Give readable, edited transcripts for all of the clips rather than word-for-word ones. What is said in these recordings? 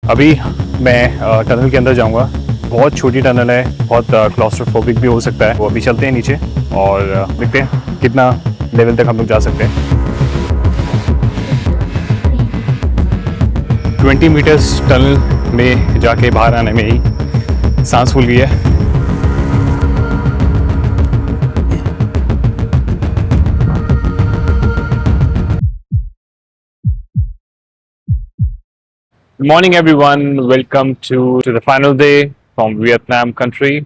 अभी मैं टनल के अंदर जाऊंगा। बहुत छोटी टनल है, बहुत क्लॉस्ट्रोफोबिक भी हो सकता है। वो अभी चलते हैं नीचे और देखते हैं कितना लेवल तक हम लोग जा सकते हैं। 20 मीटर्स टनल में जाके बाहर आने में ही सांस फूल गई है। Good morning everyone, welcome to the final day from Vietnam country।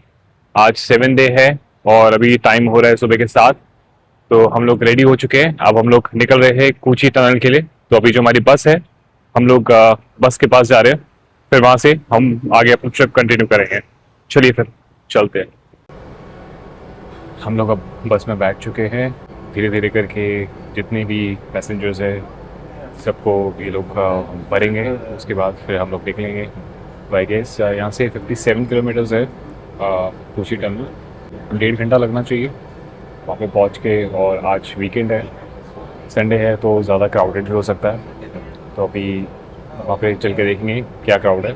आज 7th डे है और अभी टाइम हो रहा है सुबह के 7। तो हम लोग रेडी हो चुके हैं। अब हम लोग निकल रहे हैं कूची टनल के लिए। तो अभी जो हमारी बस है, हम लोग बस के पास जा रहे हैं, फिर वहाँ से हम आगे अपनी ट्रिप कंटिन्यू करेंगे। चलिए फिर चलते हैं। हम लोग अब बस में बैठ चुके हैं। धीरे धीरे करके जितने भी पैसेंजर्स है सबको ये लोग भरेंगे, उसके बाद फिर हम लोग निकलेंगे। आई गेस यहाँ से 57 किलोमीटर्स है कूची टनल। 1.5 घंटा लगना चाहिए वहाँ पे पहुँच के। और आज वीकेंड है, संडे है, तो ज़्यादा क्राउडेड भी हो सकता है। तो अभी वहाँ पे चल के देखेंगे क्या क्राउड है,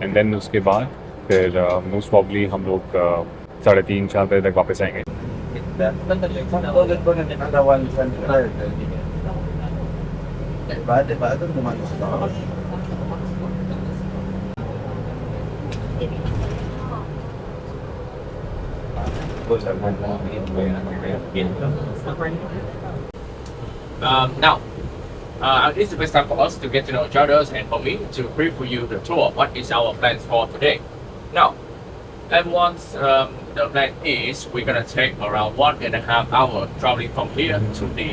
एंड देन उसके बाद फिर मोस्ट प्रॉब्ली हम लोग 3:30-4 बजे तक वापस आएंगे। Now, it's the best time for us to get to know each other and for me to brief for you the tour. What is our plans for today? Now, everyone's the plan is we're gonna take around 1.5 hours traveling from here to the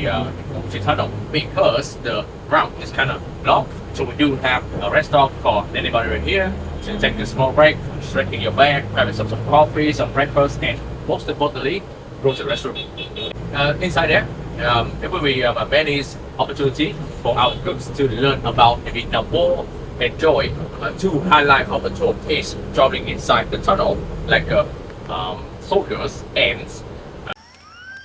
tunnel because the route is kind of long. So we do have a rest stop for anybody right here to take a small break, stretching your back, grabbing some coffee, some breakfast, and most importantly, go to the restroom. Inside there, it will be a many opportunity for our groups to learn about the Vietnam War. Enjoy two highlight of the tour is traveling inside the tunnel like soldiers ants.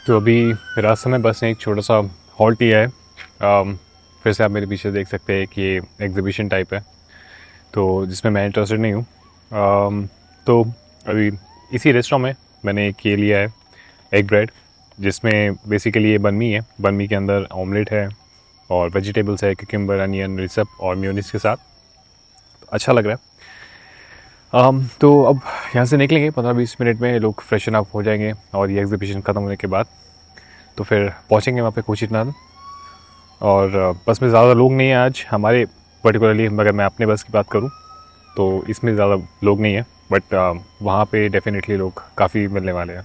तो अभी रास्ते में बस ने एक छोटा सा halt लिया है। फिर से आप मेरे पीछे देख सकते हैं कि ये एग्जीबिशन टाइप है, तो जिसमें मैं इंटरेस्टेड नहीं हूँ। तो अभी इसी रेस्टोरेंट में मैंने एक ये लिया है, एग ब्रेड, जिसमें बेसिकली ये बनमी है। बनमी के अंदर ऑमलेट है और वेजिटेबल्स है, क्यूकम्बर, अनियन, रिसप और म्योनीस के साथ। तो अच्छा लग रहा है। तो अब यहाँ से निकलेंगे 15-20 मिनट में। लोग फ्रेशन अप हो जाएंगे और ये एग्जीबिशन ख़त्म होने के बाद तो फिर पहुँचेंगे वहाँ पे कूची टनल। और बस में ज़्यादा लोग नहीं हैं आज हमारे पर्टिकुलरली, मगर मैं अपने बस की बात करूँ तो इसमें ज़्यादा लोग नहीं हैं, बट वहाँ पे डेफिनेटली लोग काफ़ी मिलने वाले हैं।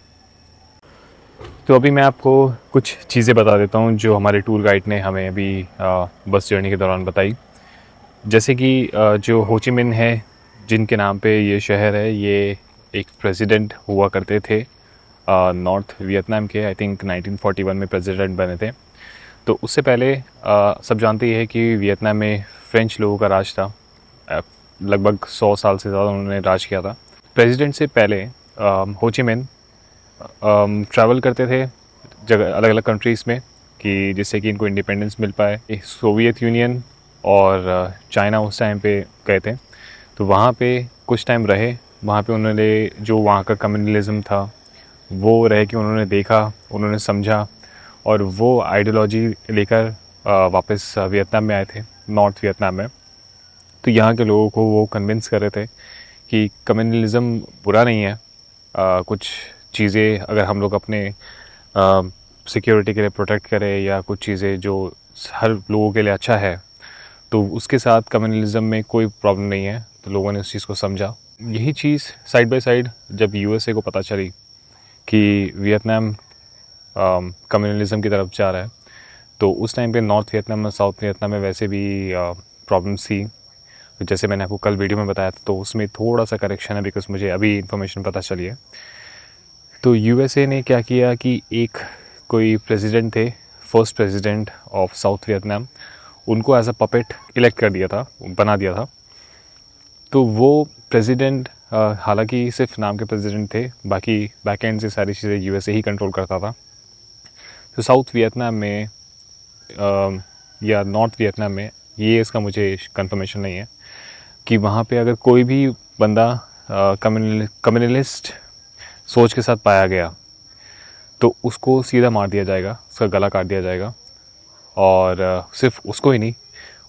तो अभी मैं आपको कुछ चीज़ें बता देता हूँ जो हमारे टूर गाइड ने हमें अभी बस जर्नी के दौरान बताई। जैसे कि जो हो ची मिन्ह है, जिनके नाम पे ये शहर है, ये एक प्रेसिडेंट हुआ करते थे नॉर्थ वियतनाम के। आई थिंक 1941 में प्रेसिडेंट बने थे। तो उससे पहले सब जानते ही है कि वियतनाम में फ्रेंच लोगों का राज था। लगभग 100 साल से ज़्यादा उन्होंने राज किया था। प्रेसिडेंट से पहले हो ची मिन्ह ट्रैवल करते थे जगह अलग अलग कंट्रीज़ में, कि जिससे कि इनको इंडिपेंडेंस मिल पाए। सोवियत यूनियन और चाइना उस टाइम पे गए थे, तो वहाँ पे कुछ टाइम रहे। वहाँ पे उन्होंने जो वहाँ का कम्युनलिज़म था वो रह के उन्होंने देखा, उन्होंने समझा, और वो आइडियोलॉजी लेकर वापस वियतनाम में आए थे, नॉर्थ वियतनाम में। तो यहाँ के लोगों को वो कन्विंस कर रहे थे कि कम्युनलिज़म बुरा नहीं है। कुछ चीज़ें अगर हम लोग अपने सिक्योरिटी के लिए प्रोटेक्ट करें या कुछ चीज़ें जो हर लोगों के लिए अच्छा है, तो उसके साथ कम्युनलिज़म में कोई प्रॉब्लम नहीं है। तो लोगों ने उस चीज़ को समझा। यही चीज़ साइड बाय साइड जब यूएसए को पता चली कि वियतनाम कम्युनलिज़म की तरफ जा रहा है, तो उस टाइम पे नॉर्थ वियतनाम और साउथ वियतनाम में वैसे भी प्रॉब्लम्स थी। जैसे मैंने आपको कल वीडियो में बताया था, तो उसमें थोड़ा सा करेक्शन है, बिकॉज मुझे अभी इन्फॉर्मेशन पता चली है। तो यूएसए ने क्या किया कि एक कोई प्रेसिडेंट थे, first president of south Vietnam, उनको एज अ पपेट इलेक्ट कर दिया था, बना दिया था। तो वो प्रेसिडेंट हालांकि सिर्फ नाम के प्रेसिडेंट थे, बाकी बैक एंड से सारी चीज़ें यूएसए ही कंट्रोल करता था। तो साउथ वियतनाम में या नॉर्थ वियतनाम में, ये इसका मुझे कंफर्मेशन नहीं है कि वहाँ पे अगर कोई भी बंदा कम्युनलिस्ट सोच के साथ पाया गया तो उसको सीधा मार दिया जाएगा, उसका गला काट दिया जाएगा। और सिर्फ उसको ही नहीं,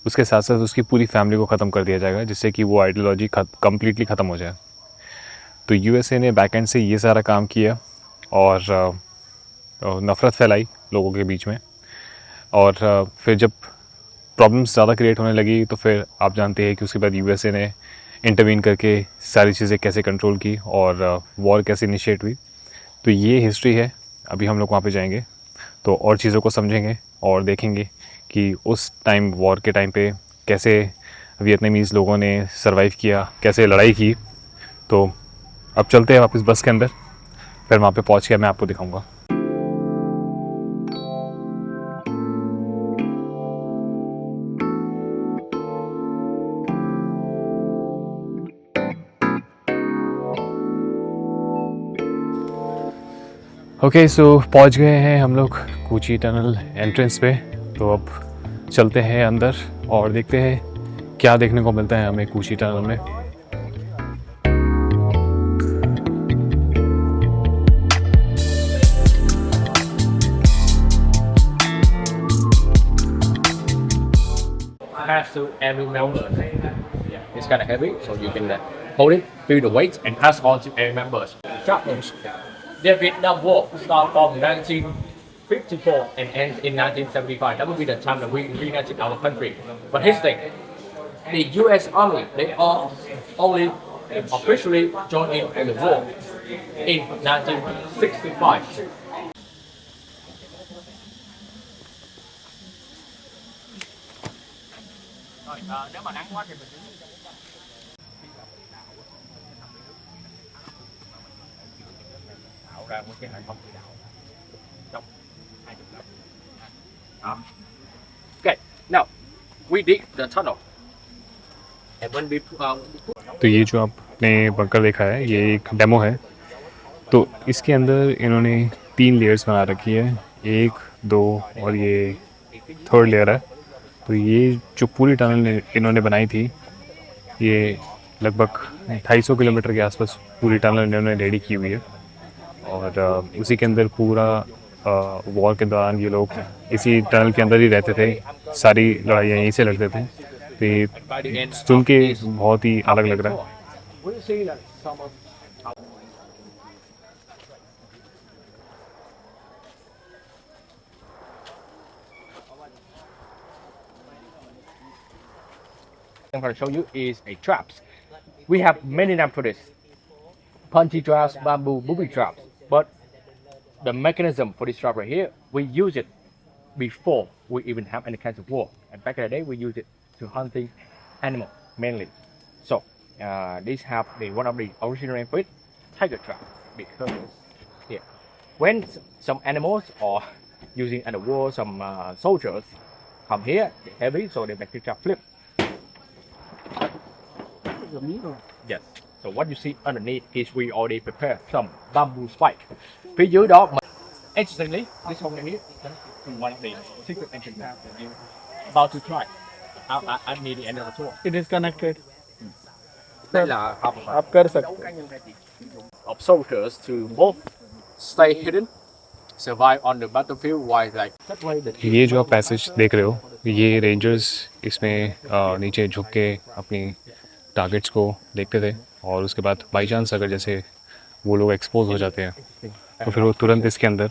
उसके साथ साथ उसकी पूरी फैमिली को ख़त्म कर दिया जाएगा, जिससे कि वो आइडियोलॉजी कम्प्लीटली ख़त्म हो जाए। तो यूएसए ने बैकएंड से ये सारा काम किया और नफ़रत फैलाई लोगों के बीच में। और फिर जब प्रॉब्लम्स ज़्यादा क्रिएट होने लगी तो फिर आप जानते हैं कि उसके बाद यूएसए ने इंटरवीन करके सारी चीज़ें कैसे कंट्रोल की और वॉर कैसे इनिशिएट हुई। तो ये हिस्ट्री है। अभी हम लोग वहाँ पे जाएंगे तो और चीज़ों को समझेंगे और देखेंगे कि उस टाइम वॉर के टाइम पे कैसे वियतनामीज़ लोगों ने सरवाइव किया, कैसे लड़ाई की। तो अब चलते हैं वापस बस के अंदर, फिर वहाँ पे पहुँच के मैं आपको दिखाऊंगा। ओके सो पहुँच गए हैं हम लोग कूची टनल एंट्रेंस पे। तो अब चलते हैं अंदर और देखते हैं क्या देखने को मिलता है हमें कूची टनल में। Pass to every member. Yeah, it's kind of heavy, so you can hold it, feel the weight, and pass on to every members. Chapters. The Vietnam War started from 1954 and ends in 1975. That would be the time that we reunited our country. But here's the thing: the U.S. Army, they are only officially joined in the war in 1965. Nếu mà nắng quá thì mình tạo ra một cái hệ thống chỉ đạo trong 20 năm. Okay, now we dig the tunnel, and when we तो ये जो आपने bunker देखा है ये एक demo है। तो इसके अंदर इन्होंने 3 लेयर्स बना रखी है, 1, 2 और ये 3rd लेयर है। तो ये जो पूरी टनल इन्होंने बनाई थी ये लगभग 250 किलोमीटर के आसपास पूरी टनल इन्होंने रेडी की हुई है। और उसी के अंदर पूरा वॉर के दौरान ये लोग इसी टनल के अंदर ही रहते थे, सारी लड़ाइयाँ यहीं से लड़ते थे। तो ये सुन के बहुत ही अलग लग रहा है। we see that some of I'm going to show you is a traps. We have many names for this. Punchy traps, bamboo, booby traps. But the mechanism for this trap right here, we use it before we even have any kinds of war. And back in the day, we use it to hunting animal mainly. So these have the one of the original name for it, tiger trap, because here, when some animals are using at the war, some soldiers come here, they're heavy, so they make the trap flip. Yes. So what you see underneath is we already prepared some bamboo spike. Phía dưới đó, interestingly, this one right here is one of the secret entrance that you about to try. I need the end of the tour. It is connected. Đây là học आप कर सकते of soldiers to both stay hidden, survive on the battlefield while like that way the ये जो आप passage देख रहे हो ये रेंजर्स इसमें नीचे झुक के अपनी टारगेट्स को देखते थे और उसके बाद बाई चांस अगर जैसे वो लोग एक्सपोज हो जाते हैं तो फिर वो तुरंत इसके अंदर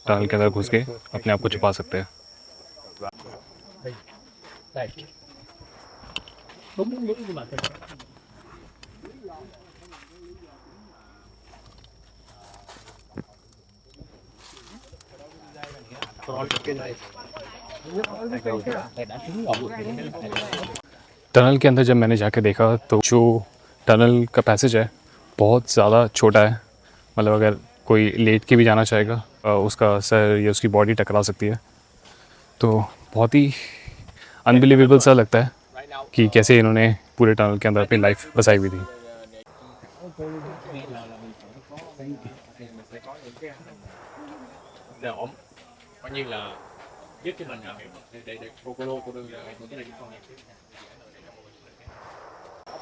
टनल के अंदर घुस के अपने आप को छुपा सकते हैं। टनल के अंदर जब मैंने जाके देखा तो जो टनल का पैसेज है बहुत ज़्यादा छोटा है। मतलब अगर कोई लेट के भी जाना चाहेगा उसका सर या उसकी बॉडी टकरा सकती है। तो बहुत ही अनबिलीवेबल सा लगता है कि कैसे इन्होंने पूरे टनल के अंदर अपनी लाइफ बसाई हुई थी। để ổn coi như là giúp cho mình để cô đô cái này con này.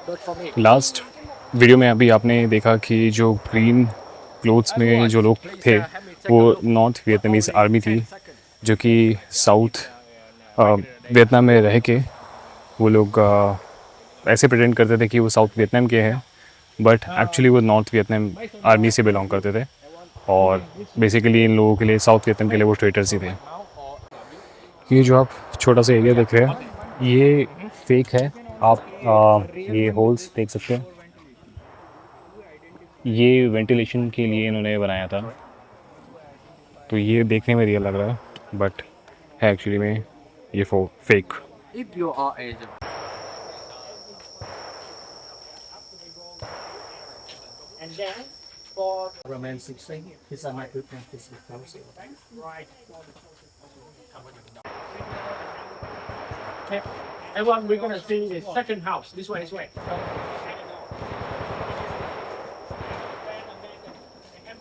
But for me, last video में अभी आपने देखा कि जो ग्रीन क्लोथ्स में जो लोग थे वो नॉर्थ वियतनामीज आर्मी थी जो कि साउथ वियतनाम में रह के वो लोग ऐसे प्रेटेंड करते थे कि वो साउथ वियतनाम के हैं बट एक्चुअली वो नॉर्थ वियतनाम आर्मी से बिलोंग करते थे और बेसिकली इन लोगों के लिए साउथ वियतनाम के लिए वो ट्रेटर्स ही थे। ये जो आप छोटा सा एरिया देख रहे हैं ये फेक है। आप ये होल्स देख सकते हैं, ये वेंटिलेशन के लिए इन्होंने बनाया था, तो ये देखने में रियल लग रहा है बट है एक्चुअली में ये fake. if you are a And then for Roman 16, these are my good practice with council. Right. Okay. Everyone, we're gonna see the second house. This way, this way.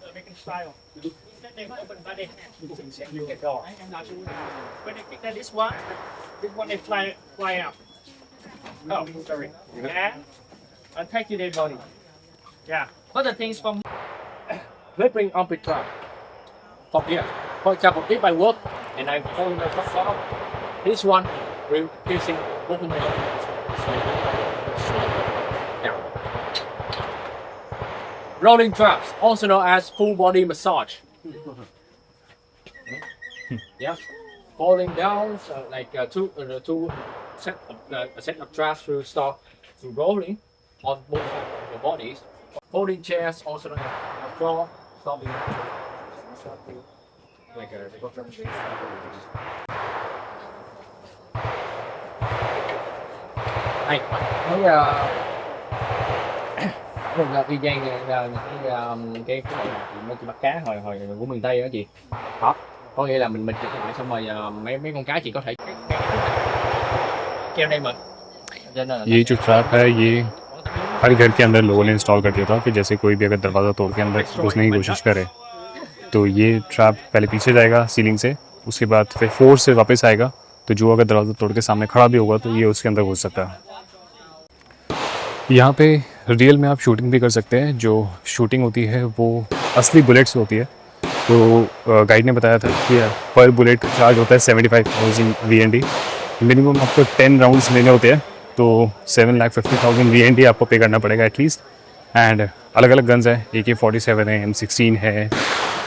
American style. They open by the hand. You get door. When they pick that this one they fly out. Oh, sorry. Yeah. Attack to their body. Yeah. What the things from flipping on picture from here. For example, if I work and I follow the top floor, this one will facing open my yeah. Rolling traps, also known as full body massage. Yeah, falling down like two set of traps will start to rolling on both of your bodies. Folding chairs, also known as floor, stopping like a Đây, cái y chang cái bắt cá hồi của miền Tây đó chị. Đó, có nghĩa là mình chụp lại xong rồi mấy con cá chị có thể treo đây mà. ये जो trap है ये हर घर के अंदर लोगों ने install कर दिया था कि जैसे कोई भी अगर दरवाज़ा तोड़ के अंदर घुसने की कोशिश करे तो ये ट्रैप पहले पीछे जाएगा सीलिंग से, उसके बाद फिर फोर्स से वापस आएगा, तो जो अगर दरवाज़ा तोड़ के सामने खड़ा भी होगा तो ये उसके अंदर घुस सकता है। यहाँ पे रियल में आप शूटिंग भी कर सकते हैं। जो शूटिंग होती है वो असली बुलेट्स होती है। तो गाइड ने बताया था कि पर बुलेट चार्ज होता है 75,000 VND। मिनिमम आपको 10 राउंड्स लेने होते हैं तो 7,50,000 VND आपको पे करना पड़ेगा एटलीस्ट। एंड अलग अलग गन्स है, AK-47 है, M16 है,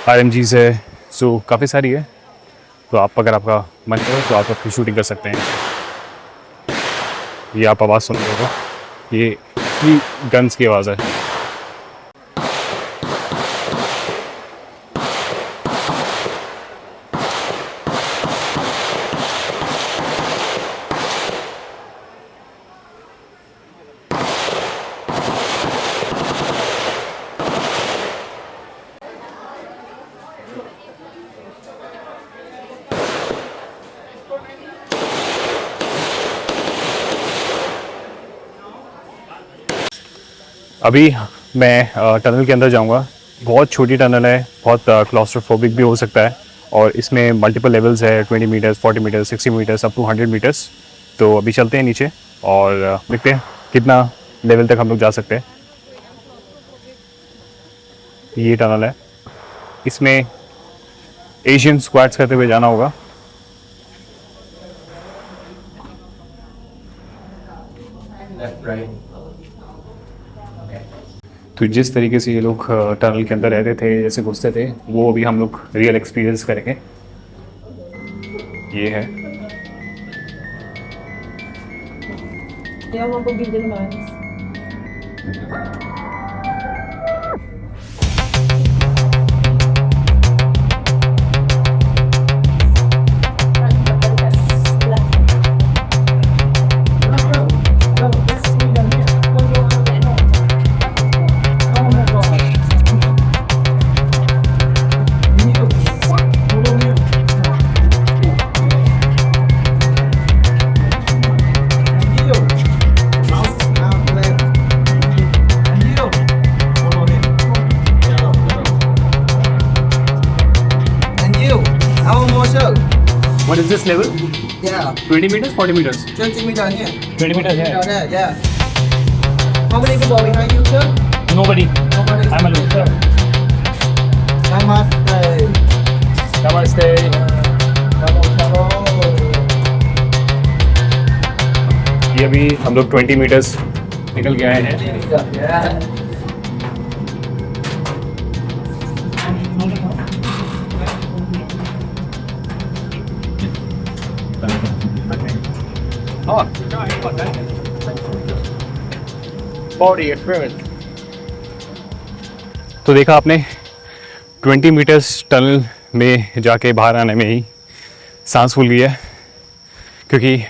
RMGs है, सो काफ़ी सारी है। तो आप अगर आपका मन करे तो आप अपनी शूटिंग कर सकते हैं। ये आप आवाज़ सुन रहे हो, ये गन्स की आवाज़ है। अभी मैं टनल के अंदर जाऊंगा। बहुत छोटी टनल है, बहुत क्लॉस्ट्रोफोबिक भी हो सकता है और इसमें मल्टीपल लेवल्स है, 20 metres, 40 metres, 60 metres, up to 100 metres. तो अभी चलते हैं नीचे और देखते हैं कितना लेवल तक हम लोग जा सकते हैं। ये टनल है, इसमें एशियन स्क्वाट्स करते हुए जाना होगा। तो जिस तरीके से ये लोग टनल के अंदर रहते थे, जैसे घुसते थे, वो अभी हम लोग रियल एक्सपीरियंस करेंगे। ये है Eu não vou vender mais. What is this level? Yeah, 20 meters, 40 meters? 20 meters here. 20 meters है। Down there, yeah. How many people behind you, sir? Nobody. I'm alone. Sir. Namaste. Namaste. Hello. ये अभी हम लोग 20 metres निकल के आए हैं। Yeah. Body experience. तो देखा आपने 20 मीटर्स टनल में जाके बाहर आने में ही सांस फूल गई है, क्योंकि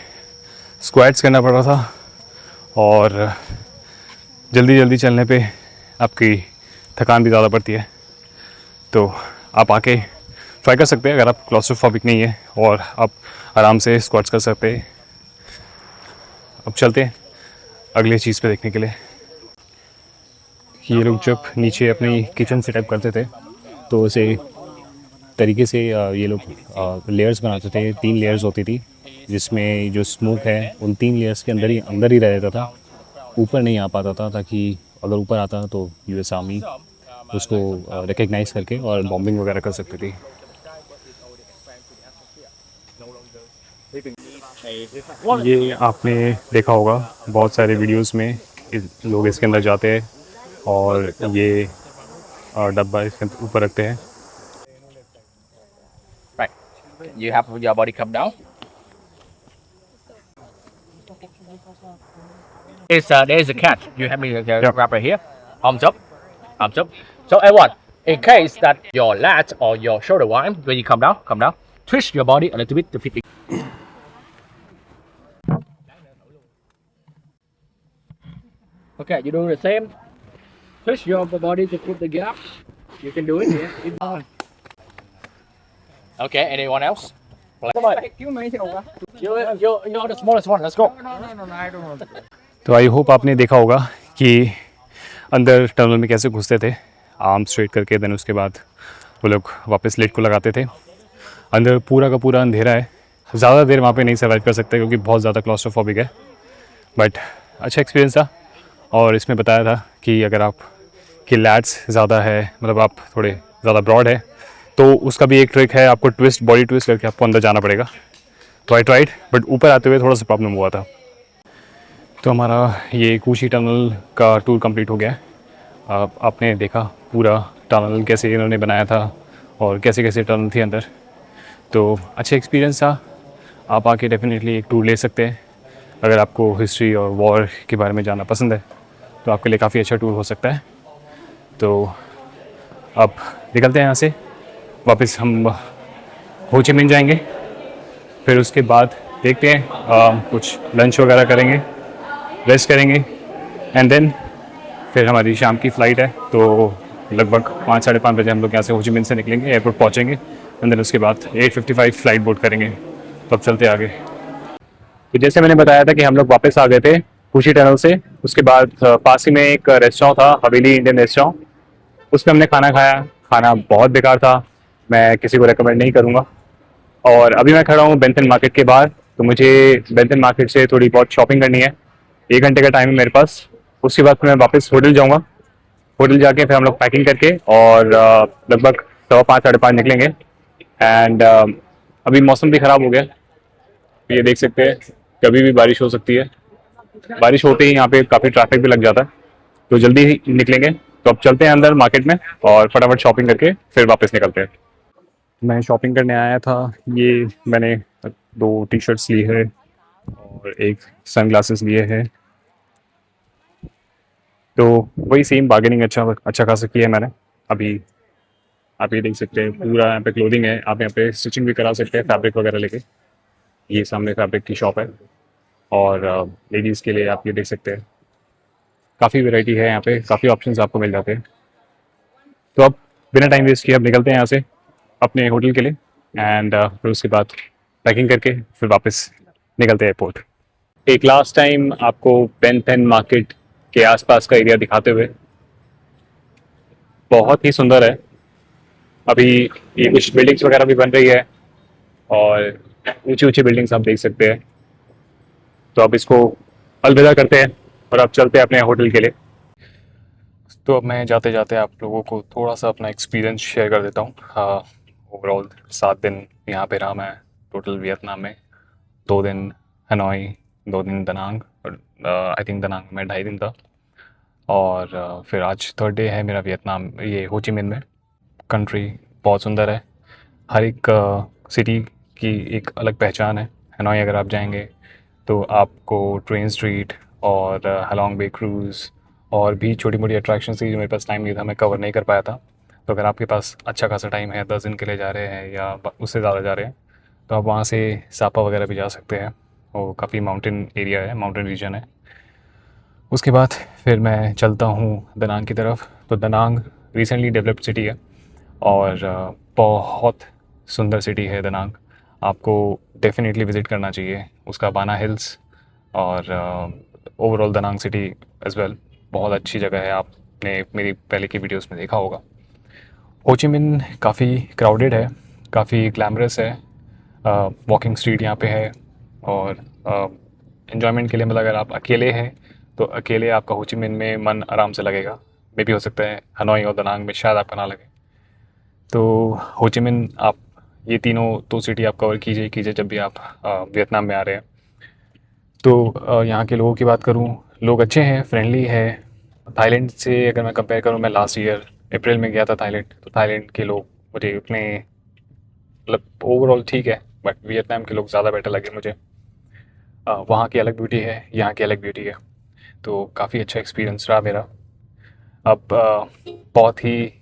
स्क्वाट्स करना पड़ रहा था और जल्दी जल्दी चलने पे आपकी थकान भी ज़्यादा पड़ती है। तो आप आके ट्राई कर सकते हैं अगर आप क्लॉस्ट्रोफोबिक नहीं है, और आप आराम से स्क्वाट्स कर सकते हैं। अब चलते हैं अगले चीज़ पे देखने के लिए। ये लोग जब नीचे अपनी किचन सेटअप करते थे तो उसे तरीके से ये लोग लेयर्स बनाते थे। 3 लेयर्स होती थी, जिसमें जो स्मोक है उन 3 लेयर्स के अंदर ही रह जाता था, ऊपर नहीं आ पाता था, ताकि अगर ऊपर आता तो यूएस आर्मी उसको रिकग्नाइज करके और बॉम्बिंग वगैरह कर सकती थी। ये आपने देखा होगा बहुत सारे वीडियोस में, लोग इसके अंदर जाते हैं और ये डब्बा इसके ऊपर रखते हैं। Right. You have your body come down. There is a catch. You have me grab right here. Arms up. Arms up. So everyone, in case that your lat or your shoulder line, when you come down, twist your body a little bit to fit it. Okay, you do the same. Twist your body to put the gap. You can do it. Yeah. Okay, anyone else? You're the smallest one. Let's go. तो I hope आपने देखा होगा कि अंदर tunnel में कैसे घुसते थे, आर्म स्ट्रेट करके। देन उसके बाद वो लोग वापस लेट को लगाते थे। अंदर पूरा का पूरा अंधेरा है, ज़्यादा देर वहाँ पे नहीं सर्वाइव कर सकते क्योंकि बहुत ज़्यादा क्लॉस्ट्रोफोबिक है। बट अच्छा एक्सपीरियंस था। और इसमें बताया था कि अगर आप की लैट्स ज़्यादा है, मतलब आप थोड़े ज़्यादा ब्रॉड है, तो उसका भी एक ट्रिक है, आपको बॉडी ट्विस्ट करके आपको अंदर जाना पड़ेगा। तो आई ट्राइड, बट ऊपर आते हुए थोड़ा सा प्रॉब्लम हुआ था। तो हमारा ये कूशी टनल का टूर कंप्लीट हो गया है। आपने देखा पूरा टनल कैसे इन्होंने बनाया था और कैसे कैसे टनल थी अंदर। तो अच्छा एक्सपीरियंस था। आप आके डेफिनेटली एक टूर ले सकते हैं। अगर आपको हिस्ट्री और वॉर के बारे में जानना पसंद है तो आपके लिए काफ़ी अच्छा टूर हो सकता है। तो अब निकलते हैं यहाँ से। वापस हम हो ची मिन जाएंगे, फिर उसके बाद देखते हैं कुछ लंच वगैरह करेंगे, रेस्ट करेंगे, एंड देन फिर हमारी शाम की फ़्लाइट है। तो लगभग 5 साढ़े 5 बजे हम लोग यहाँ से हो ची मिन से निकलेंगे, एयरपोर्ट पहुँचेंगे, एंड देन उसके बाद 8:55 फ़्लाइट बोर्ड करेंगे। तो अब चलते आगे। तो जैसे मैंने बताया था कि हम लोग वापस आ गए थे कूशी टनल से। उसके बाद पास ही में एक रेस्टोरेंट था, हवेली इंडियन रेस्टोरेंट, उस पर हमने खाना खाया। खाना बहुत बेकार था, मैं किसी को रेकमेंड नहीं करूँगा। और अभी मैं खड़ा हूँ बेंथन मार्केट के बाहर। तो मुझे बेंथन मार्केट से थोड़ी बहुत शॉपिंग करनी है। 1 घंटे का टाइम है मेरे पास। उसके बाद मैं वापस होटल जाऊँगा। होटल जाके फिर हम लोग पैकिंग करके और लगभग 5:15 साढ़े 5 निकलेंगे। एंड अभी मौसम भी ख़राब हो गया, ये देख सकते हैं, कभी भी बारिश हो सकती है। बारिश होते ही यहाँ पे काफ़ी ट्रैफिक भी लग जाता है, तो जल्दी ही निकलेंगे। तो अब चलते हैं अंदर मार्केट में और फटाफट शॉपिंग करके फिर वापस निकलते हैं। मैं शॉपिंग करने आया था। ये मैंने 2 टी-शर्ट्स ली है और एक सनग्लासेस लिए हैं। तो वही सेम बार्गेनिंग अच्छा खासा किया है मैंने। अभी आप ये देख सकते हैं, पूरा यहाँ पे क्लोथिंग है। आप यहाँ पे स्टिचिंग भी करा सकते हैं फैब्रिक वगैरह लेके। ये सामने फैब्रिक की शॉप है और लेडीज़ के लिए आप ये देख सकते हैं, काफ़ी वैरायटी है यहाँ पे, काफ़ी ऑप्शंस आपको मिल जाते हैं। तो अब बिना टाइम वेस्ट किए अब निकलते हैं यहाँ से अपने होटल के लिए, एंड फिर उसके बाद पैकिंग करके फिर वापस निकलते हैं एयरपोर्ट। एक लास्ट टाइम आपको बेंथन मार्केट के आसपास का एरिया दिखाते हुए। बहुत ही सुंदर है। अभी ये कुछ बिल्डिंग्स वगैरह भी बन रही है और ऊंची ऊंची बिल्डिंग्स आप देख सकते हैं। तो अब इसको अलविदा करते हैं और अब चलते हैं अपने होटल के लिए। तो अब मैं जाते जाते आप लोगों को थोड़ा सा अपना एक्सपीरियंस शेयर कर देता हूँ। ओवरऑल 7 दिन यहाँ पे रहा मैं टोटल वियतनाम में। 2 दिन हनोई, 2 दिन दनांग, और आई थिंक दनांग में 2.5 दिन था। और फिर आज 3rd डे है मेरा वियतनाम, ये हो ची मिन में। कंट्री बहुत सुंदर है, हर एक सिटी की एक अलग पहचान है। हनोई अगर आप जाएंगे तो आपको ट्रेन स्ट्रीट और हलोंग बे क्रूज़ और भी छोटी मोटी अट्रैक्शन थी जो मेरे पास टाइम नहीं था, मैं कवर नहीं कर पाया था। तो अगर आपके पास अच्छा खासा टाइम है, 10 दिन के लिए जा रहे हैं या उससे ज़्यादा जा रहे हैं, तो आप वहाँ से सापा वगैरह भी जा सकते हैं। वो काफ़ी माउंटेन एरिया है, माउंटेन रीजन है। उसके बाद फिर मैं चलता हूँ दनांग की तरफ। तो दनांग रिसेंटली डेवलप्ड सिटी है और बहुत सुंदर सिटी है दनांग, आपको डेफिनेटली विज़िट करना चाहिए। उसका बाना हिल्स और overall Danang city as well बहुत अच्छी जगह है, आपने मेरी पहले की वीडियोस में देखा होगा। हो ची मिन काफ़ी क्राउडेड है, काफ़ी ग्लैमरस है। वॉकिंग स्ट्रीट यहाँ पे है और एन्जॉयमेंट के लिए, मतलब अगर आप अकेले हैं तो अकेले आपका हो ची मिन में मन आराम से लगेगा। मे भी हो सकता है हनोई और दनांग में शायद आपका ना लगे। तो हो ची मिन आप ये तीनों तो सिटी आप कवर कीजिए जब भी आप वियतनाम में आ रहे हैं। तो यहाँ के लोगों की बात करूँ, लोग अच्छे हैं, फ्रेंडली है। थाईलैंड से अगर मैं कंपेयर करूँ, मैं लास्ट ईयर अप्रैल में गया था थाईलैंड, तो थाईलैंड के लोग मुझे उतने, मतलब ओवरऑल ठीक है, बट वियतनाम के लोग ज़्यादा बेटर लगे मुझे। वहाँ की अलग ब्यूटी है, यहाँ की अलग ब्यूटी है, तो काफ़ी अच्छा एक्सपीरियंस रहा मेरा। अब बहुत ही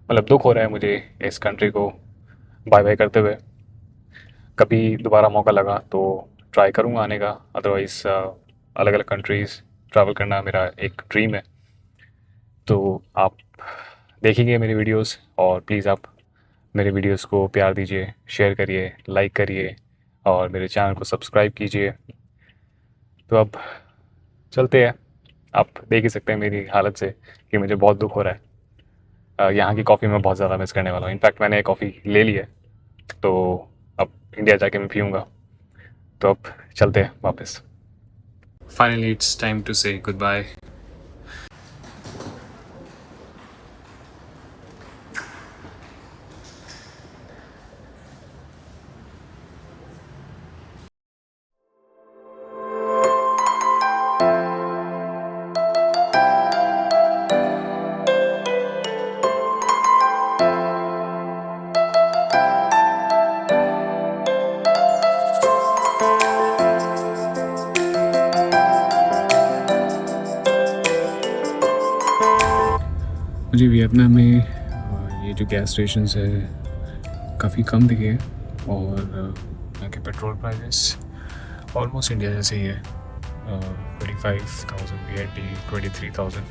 मतलब दुख हो रहा है मुझे इस कंट्री को बाय बाय करते हुए। कभी दोबारा मौका लगा तो ट्राई करूँगा आने का, अदरवाइज़ अलग अलग कंट्रीज़ ट्रैवल करना मेरा एक ड्रीम है। तो आप देखेंगे मेरी वीडियोस और प्लीज़ आप मेरे वीडियोस को प्यार दीजिए, शेयर करिए, लाइक करिए और मेरे चैनल को सब्सक्राइब कीजिए। तो अब चलते हैं, आप देख ही सकते हैं मेरी हालत से कि मुझे बहुत दुख हो रहा है। यहाँ की कॉफ़ी मैं बहुत ज़्यादा मिस करने वाला हूँ। इनफैक्ट मैंने कॉफ़ी ले ली है, तो अब इंडिया जाके मैं पीऊँगा। तो अब चलते हैं वापस। फाइनली इट्स टाइम टू से गुड बाय। मुझे वियतनाम में ये जो गैस स्टेशन है काफ़ी कम दिखे हैं और यहाँ के पेट्रोल प्राइसेस ऑलमोस्ट इंडिया जैसे ही है। 25,000 BRT, 23,000,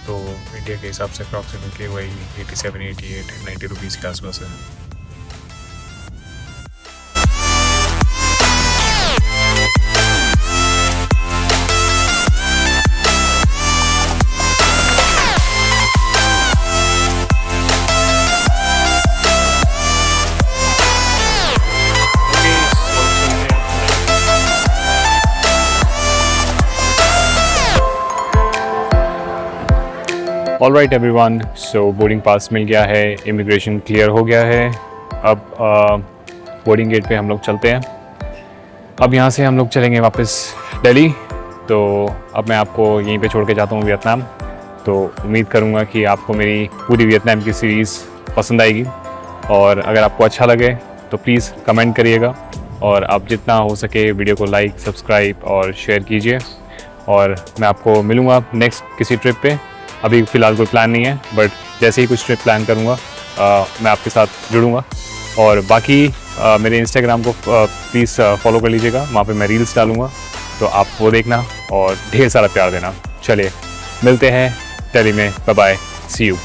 तो इंडिया के हिसाब से अप्रॉक्सीमेटली वही 87, 88, 90 रुपीज़ के आसपास है। ऑल राइट एवरीवन, सो बोर्डिंग पास मिल गया है, इमिग्रेशन क्लियर हो गया है। अब बोर्डिंग गेट पे हम लोग चलते हैं। अब यहाँ से हम लोग चलेंगे वापस दिल्ली। तो अब मैं आपको यहीं पे छोड़ के जाता हूँ वियतनाम। तो उम्मीद करूँगा कि आपको मेरी पूरी वियतनाम की सीरीज़ पसंद आएगी और अगर आपको अच्छा लगे तो प्लीज़ कमेंट करिएगा और आप जितना हो सके वीडियो को लाइक, सब्सक्राइब और शेयर कीजिए। और मैं आपको मिलूँगा नेक्स्ट किसी ट्रिप पे। अभी फ़िलहाल कोई प्लान नहीं है, बट जैसे ही कुछ ट्रिप प्लान करूँगा मैं आपके साथ जुड़ूँगा। और बाकी मेरे इंस्टाग्राम को प्लीज़ फॉलो कर लीजिएगा, वहाँ पे मैं रील्स डालूँगा, तो आप वो देखना और ढेर सारा प्यार देना। चलिए मिलते हैं दिल्ली में, बाय बाय, सी यू।